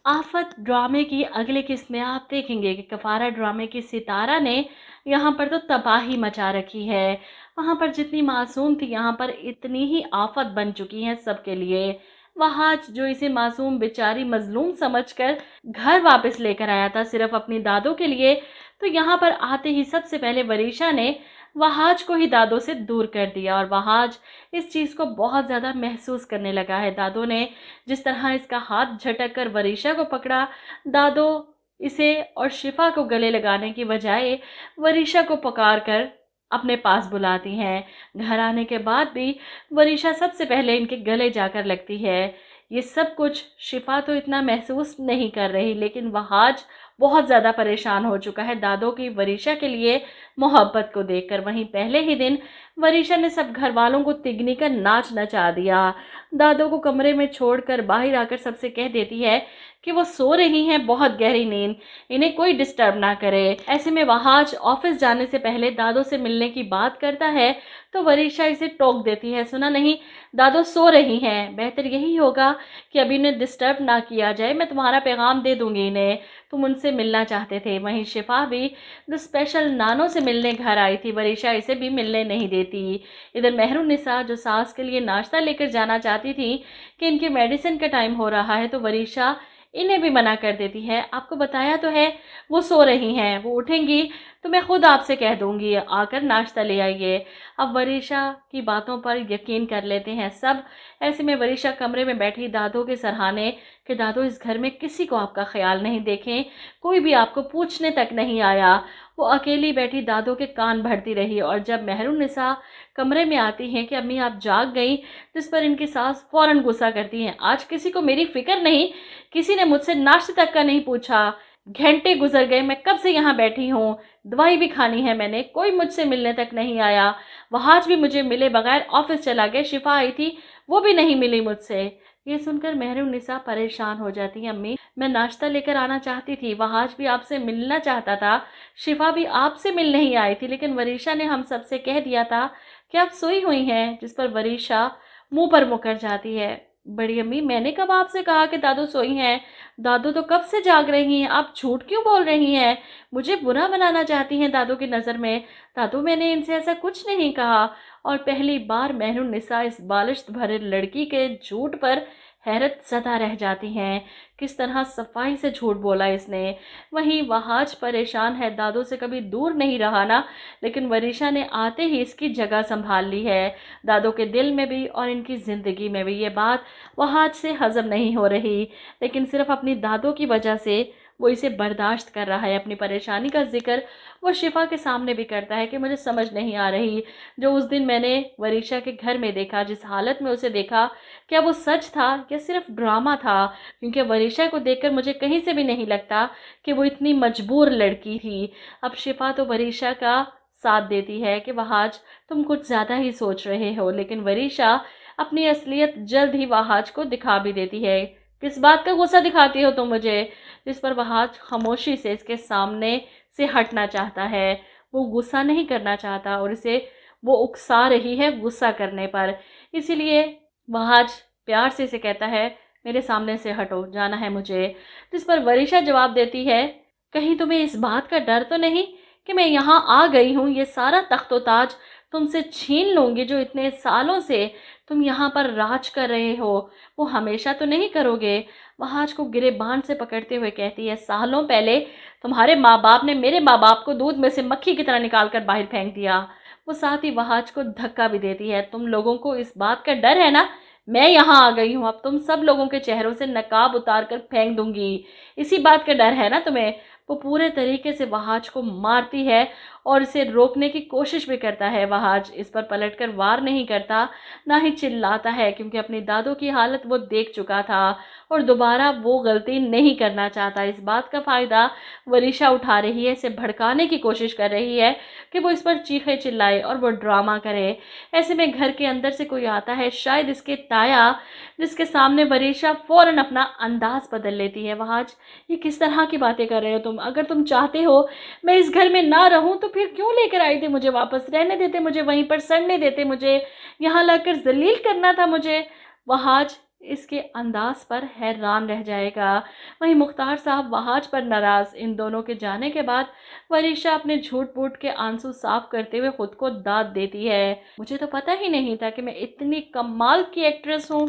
आफत ड्रामे की अगली किस्त में आप देखेंगे कि कफारा ड्रामे की सितारा ने यहाँ पर तो तबाही मचा रखी है। वहाँ पर जितनी मासूम थी यहाँ पर इतनी ही आफत बन चुकी हैं सबके लिए। वहाज जो इसे मासूम बेचारी मजलूम समझकर घर वापस लेकर आया था सिर्फ अपनी दादों के लिए, तो यहाँ पर आते ही सबसे पहले वरीशा ने वहाज को ही दादों से दूर कर दिया और वहाज इस चीज़ को बहुत ज़्यादा महसूस करने लगा है। दादों ने जिस तरह इसका हाथ झटक कर वरीशा को पकड़ा, दादो इसे और शिफा को गले लगाने की बजाय वरीशा को पुकार कर अपने पास बुलाती हैं। घर आने के बाद भी वरीशा सबसे पहले इनके गले जाकर लगती है। ये सब कुछ शिफा तो इतना महसूस नहीं कर रही, लेकिन वहाज बहुत ज़्यादा परेशान हो चुका है दादों की वरीशा के लिए मोहब्बत को देखकर। वहीं पहले ही दिन वरीशा ने सब घर वालों को तिगनी का नाच नचा दिया। दादों को कमरे में छोड़कर बाहर आकर सबसे कह देती है कि वो सो रही हैं बहुत गहरी नींद, इन्हें कोई डिस्टर्ब ना करे। ऐसे में वहाज ऑफिस जाने से पहले दादों से मिलने की बात करता है तो वरीशा इसे टोक देती है, सुना नहीं, दादो सो रही हैं, बेहतर यही होगा कि अभी इन्हें डिस्टर्ब ना किया जाए, मैं तुम्हारा पैगाम दे दूंगी इन्हें, तुम उनसे मिलना चाहते थे। वहीं शिफा भी जो स्पेशल नानों से मिलने घर आई थी, वरीशा इसे भी मिलने नहीं देती। इधर मेहरुन्निसा जो सास के लिए नाश्ता लेकर जाना चाहती थी कि इनके मेडिसिन का टाइम हो रहा है, तो वरीशा इन्हें भी मना कर देती है। आपको बताया तो है वो सो रही हैं, वो उठेंगी तो मैं खुद आपसे कह दूंगी आकर नाश्ता ले आइए। अब वरीशा की बातों पर यकीन कर लेते हैं सब। ऐसे में वरीशा कमरे में बैठी दादों के सराहने कि दादो इस घर में किसी को आपका ख्याल नहीं, देखें कोई भी आपको पूछने तक नहीं आया। वो अकेली बैठी दादों के कान भरती रही और जब मेहरुन्निसा कमरे में आती हैं कि अम्मी आप जाग गई, जिस पर इनकी सास फौरन गुस्सा करती हैं, आज किसी को मेरी फिक्र नहीं, किसी ने मुझसे नाश्ते तक का नहीं पूछा, घंटे गुजर गए, मैं कब से यहाँ बैठी हूँ, दवाई भी खानी है मैंने, कोई मुझसे मिलने तक नहीं आया, वहाज भी मुझे मिले बगैर ऑफिस चला गया, शिफा आई थी वो भी नहीं मिली मुझसे। ये सुनकर मेहरुन्निसा परेशान हो जाती है, अम्मी मैं नाश्ता लेकर आना चाहती थी, वहाज भी आपसे मिलना चाहता था, शिफा भी आपसे मिलने ही आई थी, लेकिन वरीशा ने हम सबसे कह दिया था कि आप सोई हुई हैं, जिस पर वरीशा मुंह पर मुकर जाती है। बड़ी अम्मी मैंने कब आपसे कहा कि दादू सोई हैं, दादू तो कब से जाग रही हैं, आप झूठ क्यों बोल रही हैं, मुझे बुरा बनाना चाहती हैं दादू की नज़र में, दादू मैंने इनसे ऐसा कुछ नहीं कहा। और पहली बार मेहरुन्निसा इस बालिश भरे लड़की के झूठ पर हैरत ज़दा रह जाती हैं, किस तरह सफाई से झूठ बोला इसने। वहीं वहाज परेशान है, दादों से कभी दूर नहीं रहा ना, लेकिन वरीशा ने आते ही इसकी जगह संभाल ली है, दादों के दिल में भी और इनकी ज़िंदगी में भी। ये बात वहाज से हजम नहीं हो रही, लेकिन सिर्फ अपनी दादों की वजह से वो इसे बर्दाश्त कर रहा है। अपनी परेशानी का जिक्र वो शिफा के सामने भी करता है कि मुझे समझ नहीं आ रही, जो उस दिन मैंने वरीशा के घर में देखा, जिस हालत में उसे देखा, क्या वो सच था या सिर्फ ड्रामा था, क्योंकि वरीशा को देखकर मुझे कहीं से भी नहीं लगता कि वो इतनी मजबूर लड़की थी। अब शिफा तो वरीशा का साथ देती है कि वहाज तुम कुछ ज़्यादा ही सोच रहे हो, लेकिन वरीशा अपनी असलियत जल्द ही वहाज को दिखा भी देती है। किस बात का गुस्सा दिखाती हो तुम मुझे, जिस पर वहाज खामोशी से इसके सामने से हटना चाहता है। वो गुस्सा नहीं करना चाहता और इसे वो उकसा रही है गुस्सा करने पर, इसीलिए वहाज प्यार से इसे कहता है मेरे सामने से हटो, जाना है मुझे। जिस पर वरीशा जवाब देती है कहीं तुम्हें इस बात का डर तो नहीं कि मैं यहाँ आ गई हूँ, ये सारा तख्तो ताज तुमसे छीन लूँगी जो इतने सालों से तुम यहाँ पर राज कर रहे हो, वो हमेशा तो नहीं करोगे। वहाज को गिरेबान से पकड़ते हुए कहती है सालों पहले तुम्हारे माँ बाप ने मेरे माँ बाप को दूध में से मक्खी की तरह निकाल कर बाहर फेंक दिया। वो साथ ही वहाज को धक्का भी देती है, तुम लोगों को इस बात का डर है ना, मैं यहाँ आ गई हूँ, अब तुम सब लोगों के चेहरों से नकाब उतार कर फेंक दूंगी, इसी बात का डर है ना तुम्हें। वो पूरे तरीके से वहाज को मारती है और इसे रोकने की कोशिश भी करता है। वहाज इस पर पलटकर वार नहीं करता, ना ही चिल्लाता है, क्योंकि अपनी दादों की हालत वो देख चुका था और दोबारा वो गलती नहीं करना चाहता। इस बात का फ़ायदा वरीशा उठा रही है, इसे भड़काने की कोशिश कर रही है कि वो इस पर चीखे चिल्लाए और वो ड्रामा करे। ऐसे में घर के अंदर से कोई आता है, शायद इसके ताया, जिसके सामने वरीशा फ़ौरन अपना अंदाज बदल लेती है। वहाज ये किस तरह की बातें कर रहे हो तुम, अगर तुम चाहते हो मैं इस घर में ना रहूं तो फिर क्यों लेकर आई थी मुझे वापस, रहने देते मुझे वहीं पर, सड़ने देते मुझे, यहाँ लाकर जलील करना था मुझे। वहाज इसके अंदाज पर हैरान रह जाएगा। वहीं मुख्तार साहब वहाज पर नाराज। इन दोनों के जाने के बाद वरीशा अपने झूठ मूठ के आंसू साफ करते हुए खुद को दाद देती है। मुझे तो पता ही नहीं था कि मैं इतनी कमाल की एक्ट्रेस हूँ।